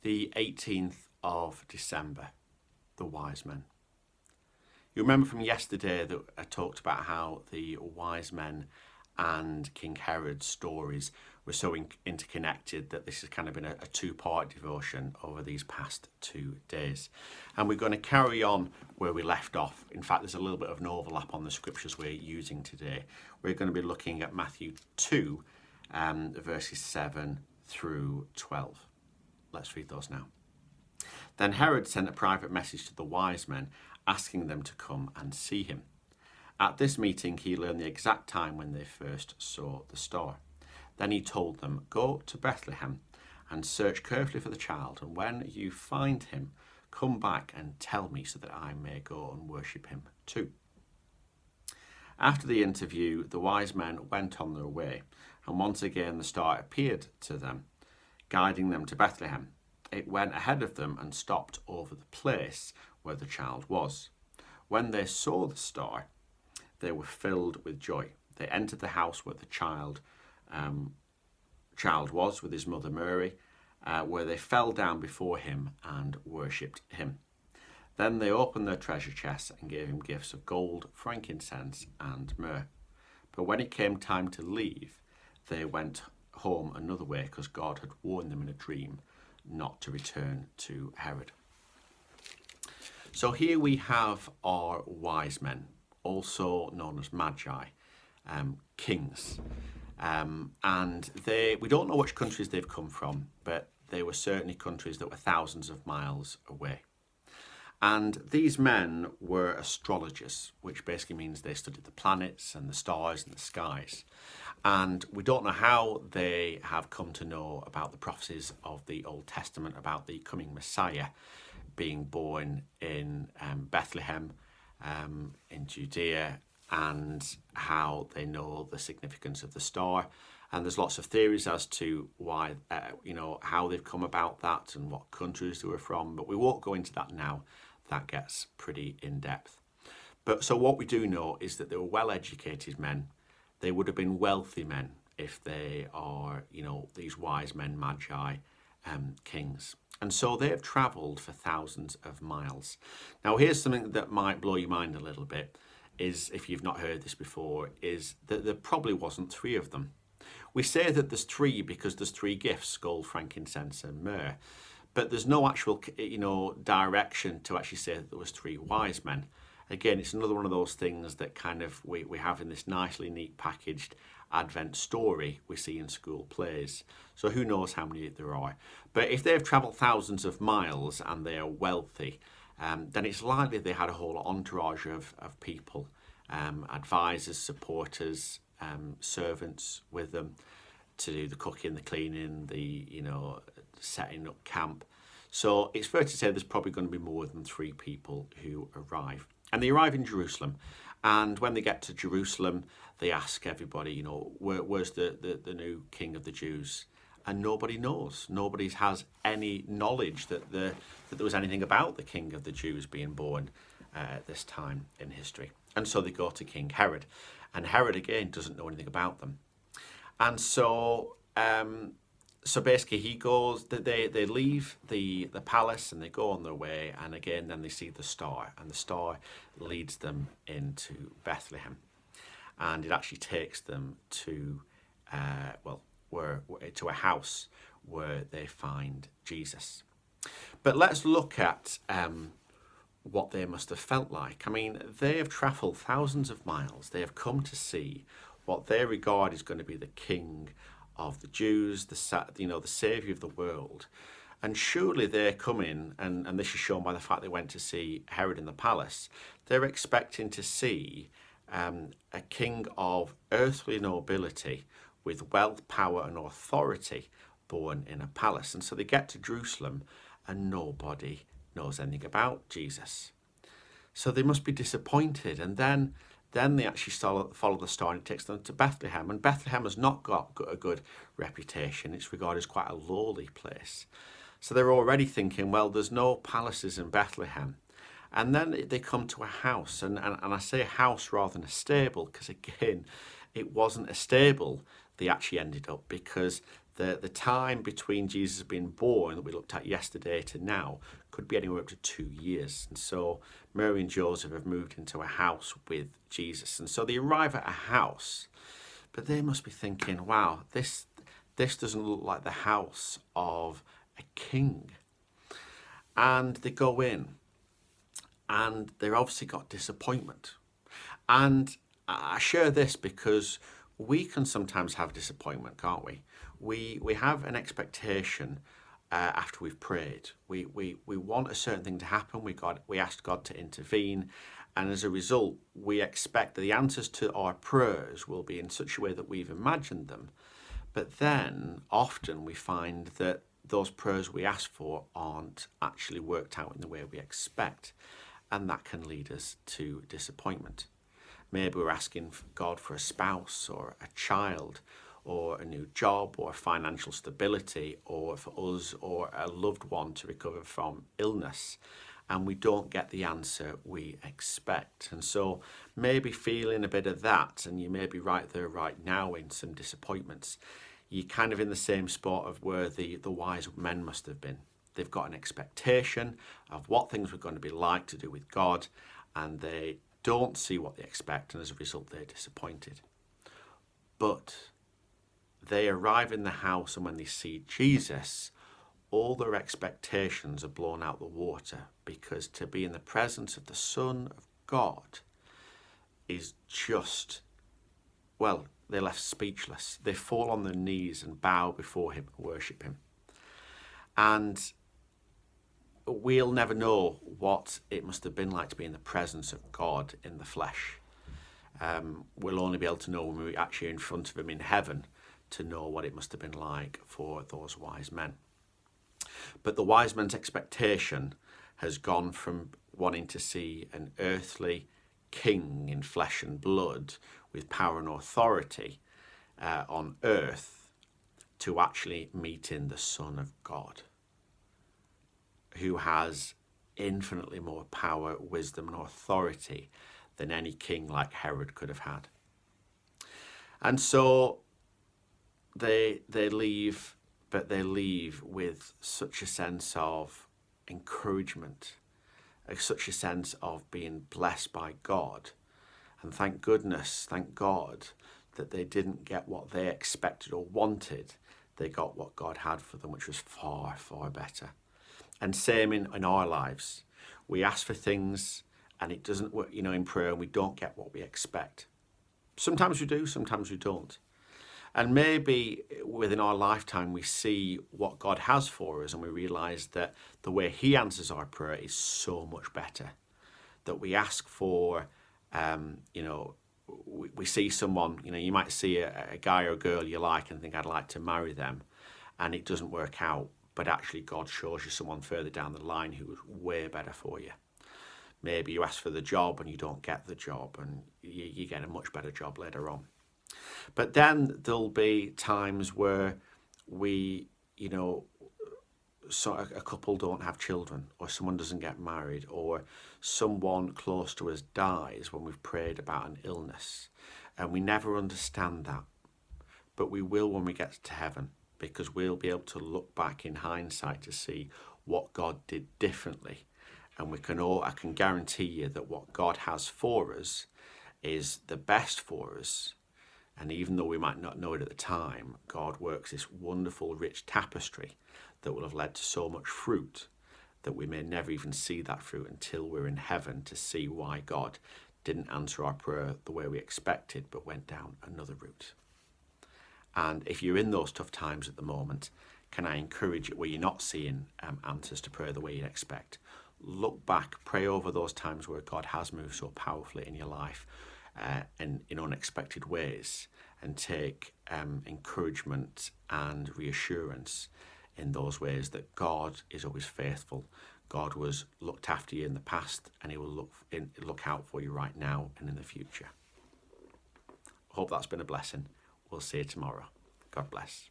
the 18th of December, the wise men. You remember from yesterday that I talked about how the wise men and King Herod's stories were so interconnected that this has kind of been a two-part devotion over these past 2 days. And we're going to carry on where we left off. In fact, there's a little bit of an overlap on the scriptures we're using today. We're going to be looking at Matthew 2, verses 7 through 12. Let's read those now. Then Herod sent a private message to the wise men, asking them to come and see him. At this meeting, he learned the exact time when they first saw the star. Then he told them, "Go to Bethlehem and search carefully for the child, and when you find him, come back and tell me so that I may go and worship him too." After the interview, the wise men went on their way, and once again the star appeared to them, guiding them to Bethlehem. It went ahead of them and stopped over the place where the child was. When they saw the star, they were filled with joy. They entered the house where the child was with his mother Mary, where they fell down before him and worshipped him. Then they opened their treasure chests and gave him gifts of gold, frankincense, and myrrh. But when it came time to leave, they went home another way, because God had warned them in a dream not to return to Herod. So here we have our wise men, also known as magi, kings. And we don't know which countries they've come from, but they were certainly countries that were thousands of miles away. And these men were astrologers, which basically means they studied the planets and the stars and the skies. And we don't know how they have come to know about the prophecies of the Old Testament about the coming Messiah being born in Bethlehem, in Judea, and how they know the significance of the star. And there's lots of theories as to why, how they've come about that and what countries they were from, but we won't go into that now. That gets pretty in-depth. But so what we do know is that they were well-educated men. They would have been wealthy men if they are, these wise men, magi, kings. And so they have travelled for thousands of miles. Now, here's something that might blow your mind a little bit, is, if you've not heard this before, is that there probably wasn't 3 of them. We say that there's 3 because there's 3 gifts, gold, frankincense, and myrrh. But there's no actual, direction to actually say that there was 3 wise men. Again, it's another one of those things that kind of we have in this nicely neat packaged Advent story we see in school plays. So who knows how many there are. But if they've travelled thousands of miles and they are wealthy, then it's likely they had a whole entourage of people, advisors, supporters, servants with them to do the cooking, the cleaning, the setting up camp. So it's fair to say there's probably going to be more than 3 people who arrive. And they arrive in Jerusalem. And when they get to Jerusalem, they ask everybody, where's the new king of the Jews? And nobody knows. Nobody has any knowledge that there was anything about the king of the Jews being born at this time in history. And so they go to King Herod. And Herod, again, doesn't know anything about them. And so basically he goes, they leave the palace and they go on their way, and again then they see the star, and the star leads them into Bethlehem, and it actually takes them to to a house where they find Jesus. But let's look at what they must have felt like. I mean, they have travelled thousands of miles. They have come to see what they regard is going to be the king of the Jews, the saviour of the world. And surely they're coming, and this is shown by the fact they went to see Herod in the palace, they're expecting to see a king of earthly nobility with wealth, power and authority born in a palace. And so they get to Jerusalem and nobody knows anything about Jesus. So they must be disappointed. And then they actually follow the star, and it takes them to Bethlehem. And Bethlehem has not got a good reputation. It's regarded as quite a lowly place. So they're already thinking, well, there's no palaces in Bethlehem. And then they come to a house, and I say a house rather than a stable, because again, it wasn't a stable they actually ended up, because The time between Jesus being born that we looked at yesterday to now could be anywhere up to 2 years. And so Mary and Joseph have moved into a house with Jesus. And so they arrive at a house, but they must be thinking, wow, this doesn't look like the house of a king. And they go in, and they've obviously got disappointment. And I share this because we can sometimes have disappointment, can't we? We have an expectation after we've prayed. We want a certain thing to happen. We ask God to intervene, and as a result, we expect that the answers to our prayers will be in such a way that we've imagined them. But then often we find that those prayers we ask for aren't actually worked out in the way we expect, and that can lead us to disappointment. Maybe we're asking God for a spouse or a child or a new job or financial stability, or for us or a loved one to recover from illness, and we don't get the answer we expect. And so maybe feeling a bit of that, and you may be right there right now in some disappointments. You're kind of in the same spot of where the wise men must have been. They've got an expectation of what things were going to be like to do with God, and they don't see what they expect, and as a result they're disappointed. But they arrive in the house, and when they see Jesus, all their expectations are blown out the water, because to be in the presence of the Son of God is just, well, they're left speechless. They fall on their knees and bow before him and worship him. And we'll never know what it must have been like to be in the presence of God in the flesh. We'll only be able to know when we're actually in front of him in heaven to know what it must have been like for those wise men. But the wise men's expectation has gone from wanting to see an earthly king in flesh and blood with power and authority on earth to actually meeting the Son of God, who has infinitely more power, wisdom and authority than any king like Herod could have had. And so they leave, but they leave with such a sense of encouragement, such a sense of being blessed by God. And thank goodness, thank God, that they didn't get what they expected or wanted. They got what God had for them, which was far, far better. And same in our lives. We ask for things and it doesn't work, in prayer, and we don't get what we expect. Sometimes we do, sometimes we don't. And maybe within our lifetime, we see what God has for us and we realize that the way he answers our prayer is so much better. That we ask for, we see someone, you might see a guy or a girl you like and think, I'd like to marry them, and it doesn't work out. But actually God shows you someone further down the line who is way better for you. Maybe you ask for the job and you don't get the job, and you get a much better job later on. But then there'll be times where a couple don't have children, or someone doesn't get married, or someone close to us dies when we've prayed about an illness. And we never understand that. But we will when we get to heaven, because we'll be able to look back in hindsight to see what God did differently. And I can guarantee you that what God has for us is the best for us. And even though we might not know it at the time, God works this wonderful, rich tapestry that will have led to so much fruit that we may never even see that fruit until we're in heaven to see why God didn't answer our prayer the way we expected, but went down another route. And if you're in those tough times at the moment, can I encourage you, where you're not seeing answers to prayer the way you'd expect, look back, pray over those times where God has moved so powerfully in your life and in unexpected ways, and take encouragement and reassurance in those ways that God is always faithful. God was looked after you in the past, and he will look out for you right now and in the future. I hope that's been a blessing. We'll see you tomorrow. God bless.